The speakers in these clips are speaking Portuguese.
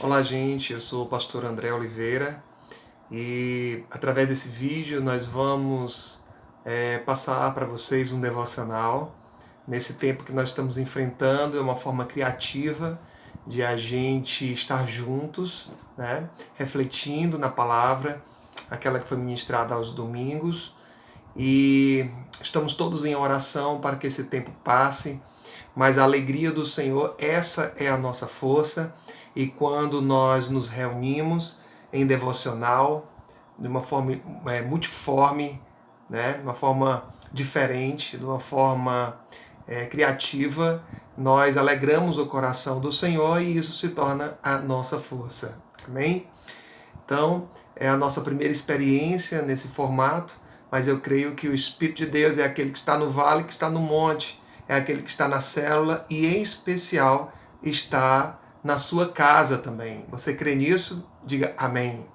Olá, gente, eu sou o pastor André Oliveira e através desse vídeo nós vamos passar para vocês um devocional. Nesse tempo que nós estamos enfrentando, é uma forma criativa de a gente estar juntos, né? Refletindo na palavra, aquela que foi ministrada aos domingos. E estamos todos em oração para que esse tempo passe, mas a alegria do Senhor, essa é a nossa força. E quando nós nos reunimos em devocional, de uma forma multiforme, né, de uma forma diferente, de uma forma criativa, nós alegramos o coração do Senhor e isso se torna a nossa força. Amém? Então, é a nossa primeira experiência nesse formato, mas eu creio que o Espírito de Deus é aquele que está no vale, que está no monte, é aquele que está na célula e, em especial, está na sua casa também. Você crê nisso? Diga amém.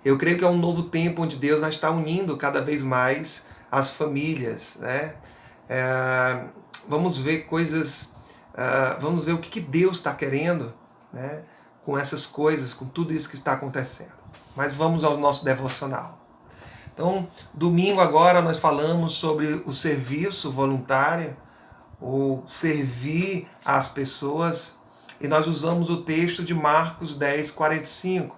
Eu creio que é um novo tempo onde Deus vai estar unindo cada vez mais as famílias, né? Vamos ver coisas, vamos ver o que Deus está querendo, né? Com essas coisas, com tudo isso que está acontecendo. Mas vamos ao nosso devocional. Então, domingo agora nós falamos sobre o serviço voluntário, o servir às pessoas, e nós usamos o texto de Marcos 10, 45.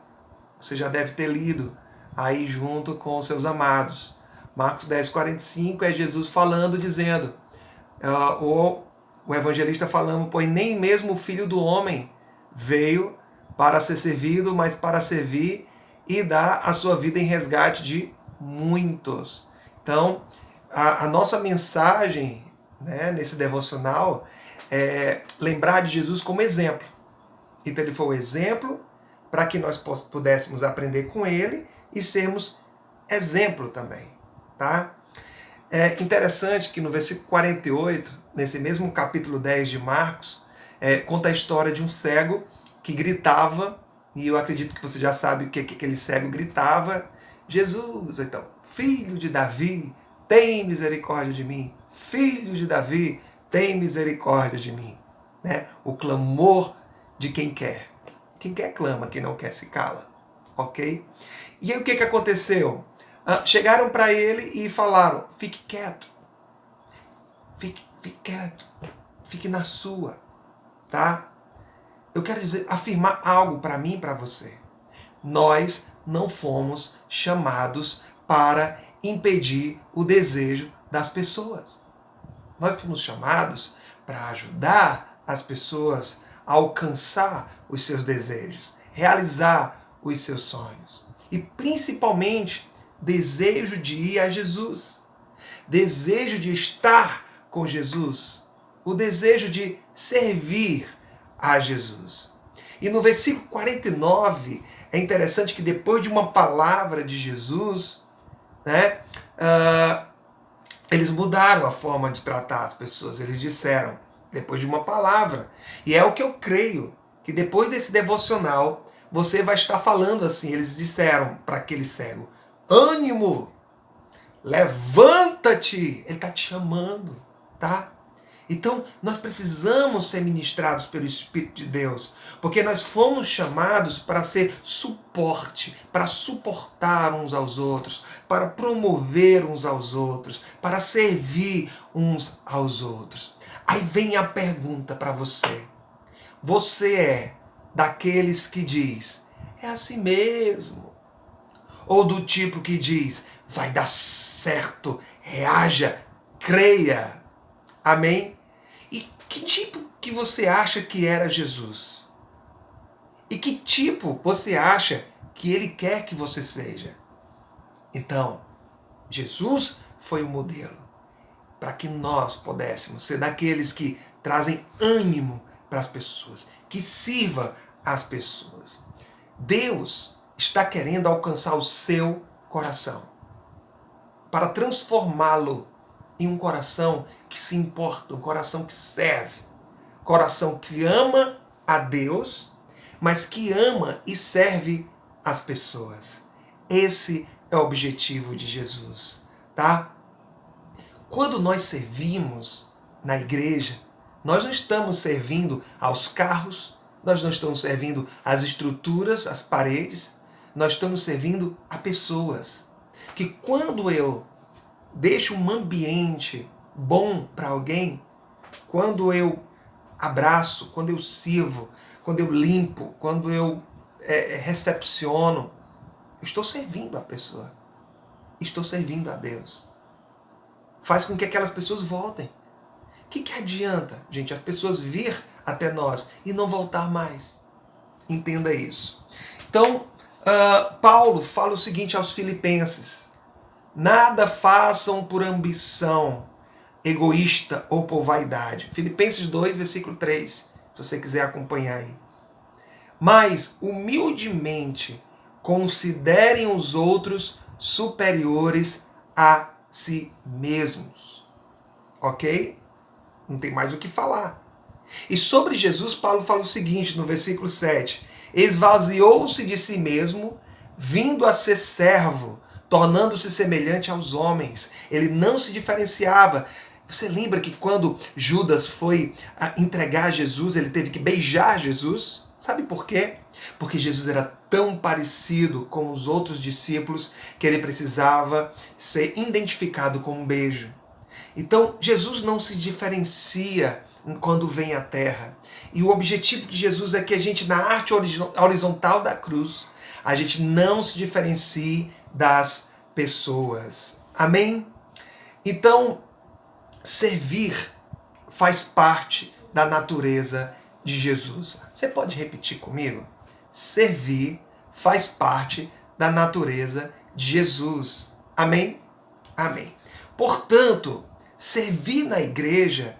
Você já deve ter lido aí junto com os seus amados. Marcos 10, 45 é Jesus falando, dizendo, o evangelista falando, pois nem mesmo o Filho do Homem veio para ser servido, mas para servir e dar a sua vida em resgate de muitos. Então, a nossa mensagem, né, nesse devocional é lembrar de Jesus como exemplo. Então ele foi o exemplo para que nós pudéssemos aprender com ele e sermos exemplo também. Tá? É interessante que no versículo 48, nesse mesmo capítulo 10 de Marcos, conta a história de um cego que gritava, e eu acredito que você já sabe o que aquele cego gritava: Jesus, então, filho de Davi, tem misericórdia de mim. Filho de Davi, tem misericórdia de mim. Né? O clamor de quem quer. Quem quer clama, quem não quer se cala. Ok? E aí o que aconteceu? Chegaram para ele e falaram: fique quieto. Fique quieto. Fique na sua. Tá? Eu quero afirmar algo para mim e para você. Nós não fomos chamados para impedir o desejo das pessoas. Nós fomos chamados para ajudar as pessoas a alcançar os seus desejos, realizar os seus sonhos. E principalmente, desejo de ir a Jesus, desejo de estar com Jesus, o desejo de servir a Jesus. E no versículo 49, é interessante que depois de uma palavra de Jesus, né, eles mudaram a forma de tratar as pessoas. Eles disseram, depois de uma palavra. E é o que eu creio, que depois desse devocional, você vai estar falando assim. Eles disseram para aquele cego: ânimo, levanta-te. Ele está te chamando, tá? Então, nós precisamos ser ministrados pelo Espírito de Deus, porque nós fomos chamados para ser suporte, para suportar uns aos outros, para promover uns aos outros, para servir uns aos outros. Aí vem a pergunta para você. Você é daqueles que diz, é assim mesmo? Ou do tipo que diz, vai dar certo, reaja, creia. Amém? E que tipo que você acha que era Jesus? E que tipo você acha que ele quer que você seja? Então, Jesus foi o modelo para que nós pudéssemos ser daqueles que trazem ânimo para as pessoas, que sirva as pessoas. Deus está querendo alcançar o seu coração para transformá-lo em um coração que se importa, um coração que serve, coração que ama a Deus, mas que ama e serve as pessoas. Esse é o objetivo de Jesus, tá? Quando nós servimos na igreja, nós não estamos servindo aos carros, Nós não estamos servindo as estruturas, as paredes, nós estamos servindo a pessoas. Que quando eu deixo um ambiente bom para alguém, quando eu abraço, quando eu sirvo, quando eu limpo, quando eu recepciono, eu estou servindo a pessoa. Estou servindo a Deus. Faz com que aquelas pessoas voltem. O que adianta, gente, as pessoas vir até nós e não voltar mais? Entenda isso. Então, Paulo fala o seguinte aos filipenses: nada façam por ambição egoísta ou por vaidade. Filipenses 2, versículo 3, se você quiser acompanhar aí. Mas, humildemente, considerem os outros superiores a si mesmos. Ok? Não tem mais o que falar. E sobre Jesus, Paulo fala o seguinte no versículo 7. Esvaziou-se de si mesmo, vindo a ser servo, tornando-se semelhante aos homens. Ele não se diferenciava. Você lembra que quando Judas foi entregar Jesus, ele teve que beijar Jesus? Sabe por quê? Porque Jesus era tão parecido com os outros discípulos que ele precisava ser identificado com um beijo. Então, Jesus não se diferencia quando vem à Terra. E o objetivo de Jesus é que a gente, na arte horizontal da cruz, a gente não se diferencie das pessoas. Amém? Então, servir faz parte da natureza de Jesus. Você pode repetir comigo? Servir faz parte da natureza de Jesus. Amém? Amém. Portanto, servir na igreja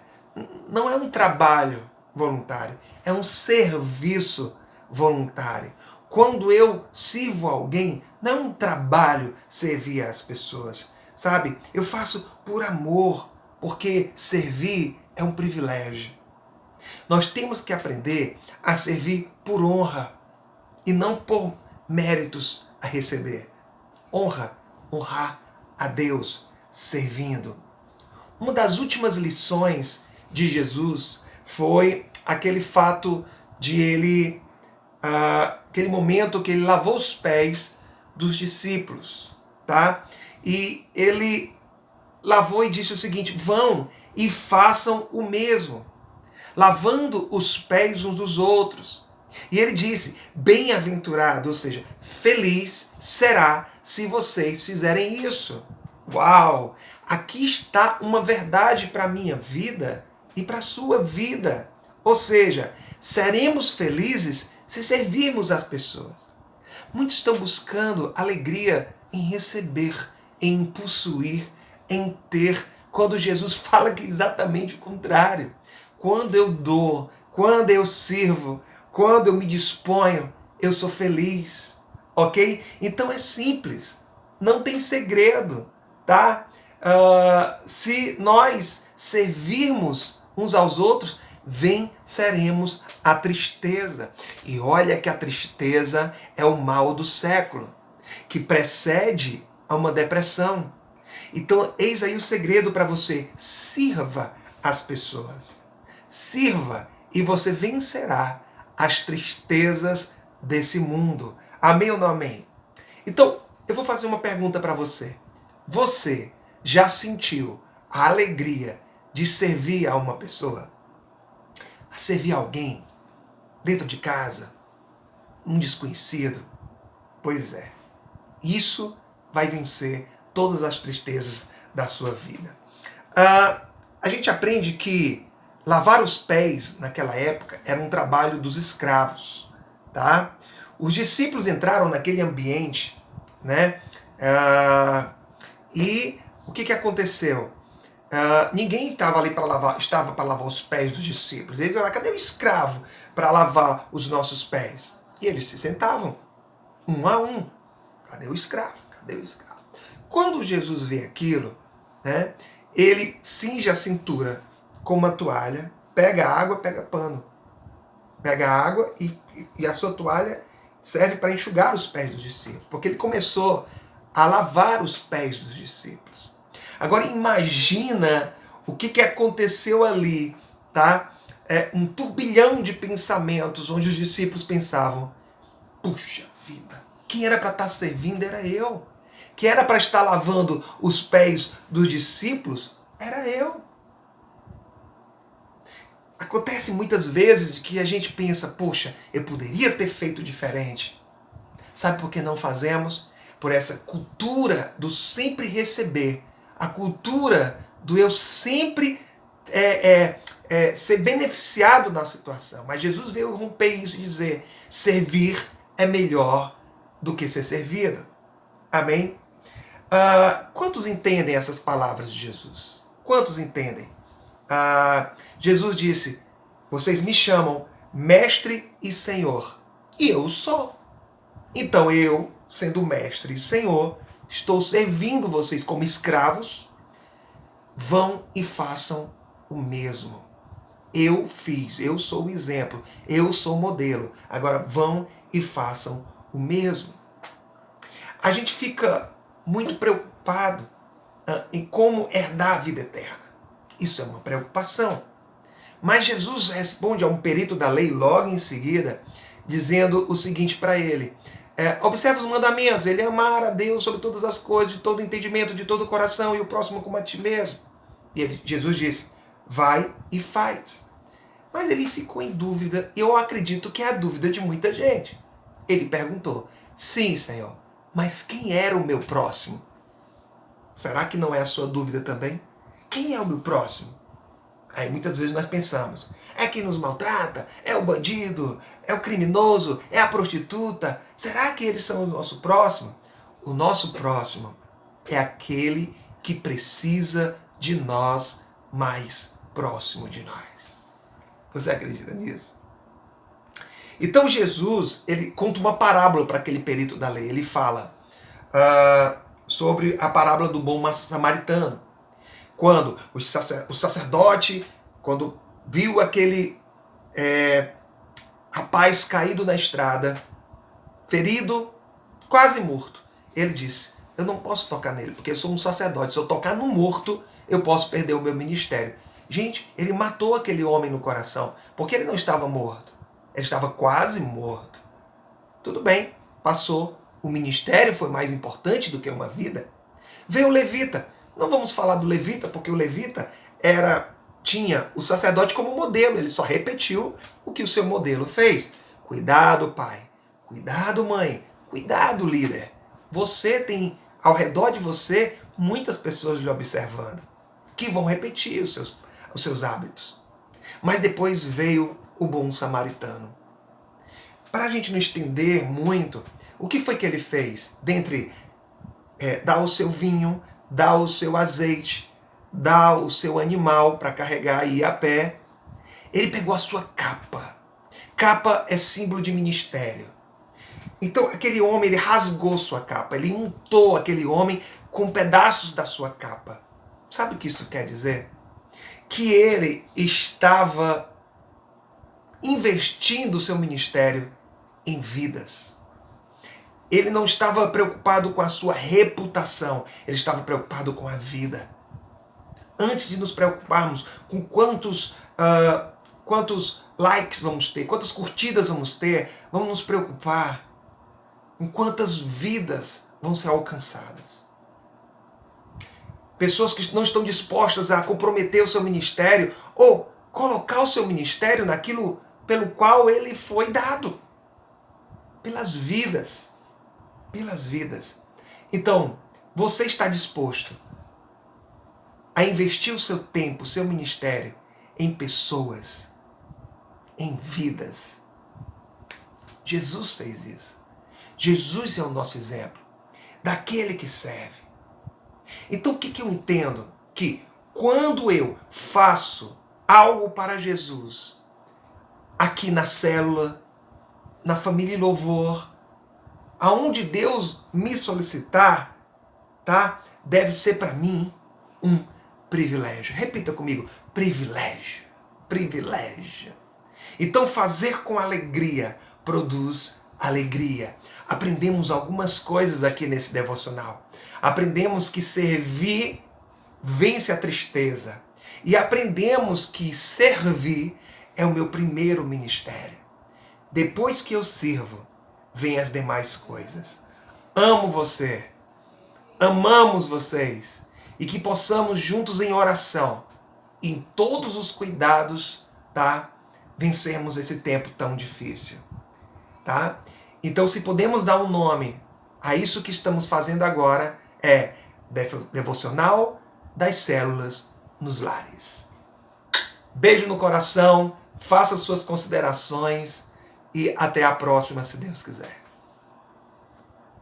não é um trabalho voluntário, é um serviço voluntário. Quando eu sirvo alguém, não é um trabalho servir as pessoas, sabe? Eu faço por amor, porque servir é um privilégio. Nós temos que aprender a servir por honra e não por méritos a receber. Honrar a Deus servindo. Uma das últimas lições de Jesus foi aquele fato de ele, aquele momento que ele lavou os pés dos discípulos, tá? E ele lavou e disse o seguinte: vão e façam o mesmo, lavando os pés uns dos outros. E ele disse: bem-aventurado, ou seja, feliz será se vocês fizerem isso. Uau! Aqui está uma verdade para a minha vida e para a sua vida. Ou seja, seremos felizes se servirmos as pessoas. Muitos estão buscando alegria em receber, em possuir, em ter, quando Jesus fala que é exatamente o contrário. Quando eu dou, quando eu sirvo, quando eu me disponho, eu sou feliz. Ok? Então é simples, não tem segredo, tá? Se nós servirmos uns aos outros, venceremos a tristeza. E olha que a tristeza é o mal do século, que precede a uma depressão. Então, eis aí o segredo para você: sirva as pessoas. Sirva e você vencerá as tristezas desse mundo. Amém ou não amém? Então, eu vou fazer uma pergunta para você. Você já sentiu a alegria de servir a uma pessoa? Servir alguém dentro de casa? Um desconhecido? Pois é. Isso vai vencer todas as tristezas da sua vida. A gente aprende que lavar os pés naquela época era um trabalho dos escravos, tá? Os discípulos entraram naquele ambiente, né? E o que aconteceu? Ninguém estava ali para lavar os pés dos discípulos. Eles falaram: cadê o escravo para lavar os nossos pés? E eles se sentavam, um a um. Cadê o escravo? Cadê o escravo? Quando Jesus vê aquilo, né, ele cinge a cintura com uma toalha, pega água, pega pano. Pega água e a sua toalha serve para enxugar os pés dos discípulos, porque ele começou a lavar os pés dos discípulos. Agora imagina o que aconteceu ali, tá? um turbilhão de pensamentos, onde os discípulos pensavam: puxa vida, quem era para estar servindo era eu. Quem era para estar lavando os pés dos discípulos era eu. Acontece muitas vezes que a gente pensa: poxa, eu poderia ter feito diferente. Sabe por que não fazemos? Por essa cultura do sempre receber. A cultura do eu sempre ser beneficiado na situação. Mas Jesus veio romper isso e dizer: servir é melhor do que ser servido. Amém? Quantos entendem essas palavras de Jesus? Quantos entendem? Jesus disse: vocês me chamam mestre e senhor, e eu sou. Então eu, sendo mestre e senhor, estou servindo vocês como escravos. Vão e façam o mesmo. Eu fiz, eu sou o exemplo, eu sou o modelo. Agora vão e façam o mesmo. A gente fica muito preocupado em como herdar a vida eterna. Isso é uma preocupação. Mas Jesus responde a um perito da lei logo em seguida, dizendo o seguinte para ele: observa os mandamentos, ele é amar a Deus sobre todas as coisas, de todo entendimento, de todo o coração, e o próximo como a ti mesmo. E Jesus disse: vai e faz. Mas ele ficou em dúvida, e eu acredito que é a dúvida de muita gente. Ele perguntou: sim, Senhor, mas quem era o meu próximo? Será que não é a sua dúvida também? Quem é o meu próximo? Aí muitas vezes nós pensamos: é quem nos maltrata, é o bandido, é o criminoso, é a prostituta. Será que eles são o nosso próximo? O nosso próximo é aquele que precisa de nós, mais próximo de nós. Você acredita nisso? Então Jesus, ele conta uma parábola para aquele perito da lei. Ele fala sobre a parábola do bom samaritano. Quando o sacerdote, quando viu aquele rapaz caído na estrada, ferido, quase morto, ele disse: eu não posso tocar nele, porque eu sou um sacerdote. Se eu tocar no morto, eu posso perder o meu ministério. Gente, ele matou aquele homem no coração, porque ele não estava morto. Ele estava quase morto. Tudo bem, passou. O ministério foi mais importante do que uma vida. Veio o levita. Não vamos falar do levita, porque o levita tinha o sacerdote como modelo. Ele só repetiu o que o seu modelo fez. Cuidado, pai. Cuidado, mãe. Cuidado, líder. Você tem ao redor de você muitas pessoas lhe observando, que vão repetir os seus hábitos. Mas depois veio o bom samaritano. Para a gente não estender muito, o que foi que ele fez? Dentre dar o seu vinho, dar o seu azeite, dar o seu animal para carregar e ir a pé, ele pegou a sua capa. Capa é símbolo de ministério. Então aquele homem, ele rasgou sua capa, ele untou aquele homem com pedaços da sua capa. Sabe o que isso quer dizer? Que ele estava investindo o seu ministério em vidas. Ele não estava preocupado com a sua reputação, ele estava preocupado com a vida. Antes de nos preocuparmos com quantos likes vamos ter, quantas curtidas vamos ter, vamos nos preocupar em quantas vidas vão ser alcançadas. Pessoas que não estão dispostas a comprometer o seu ministério ou colocar o seu ministério naquilo pelo qual ele foi dado. Pelas vidas. Pelas vidas. Então, você está disposto a investir o seu tempo, o seu ministério em pessoas, em vidas. Jesus fez isso. Jesus é o nosso exemplo, daquele que serve. Então o que eu entendo? Que quando eu faço algo para Jesus, aqui na célula, na família em louvor, aonde Deus me solicitar, tá? Deve ser para mim um privilégio. Repita comigo: privilégio, privilégio. Então fazer com alegria produz alegria. Aprendemos algumas coisas aqui nesse devocional. Aprendemos que servir vence a tristeza. E aprendemos que servir é o meu primeiro ministério. Depois que eu sirvo, vem as demais coisas. Amo você. Amamos vocês. E que possamos juntos em oração, em todos os cuidados, tá? Vencermos esse tempo tão difícil. Tá? Então, se podemos dar um nome a isso que estamos fazendo agora, é Devocional das Células nos Lares. Beijo no coração, faça suas considerações e até a próxima, se Deus quiser.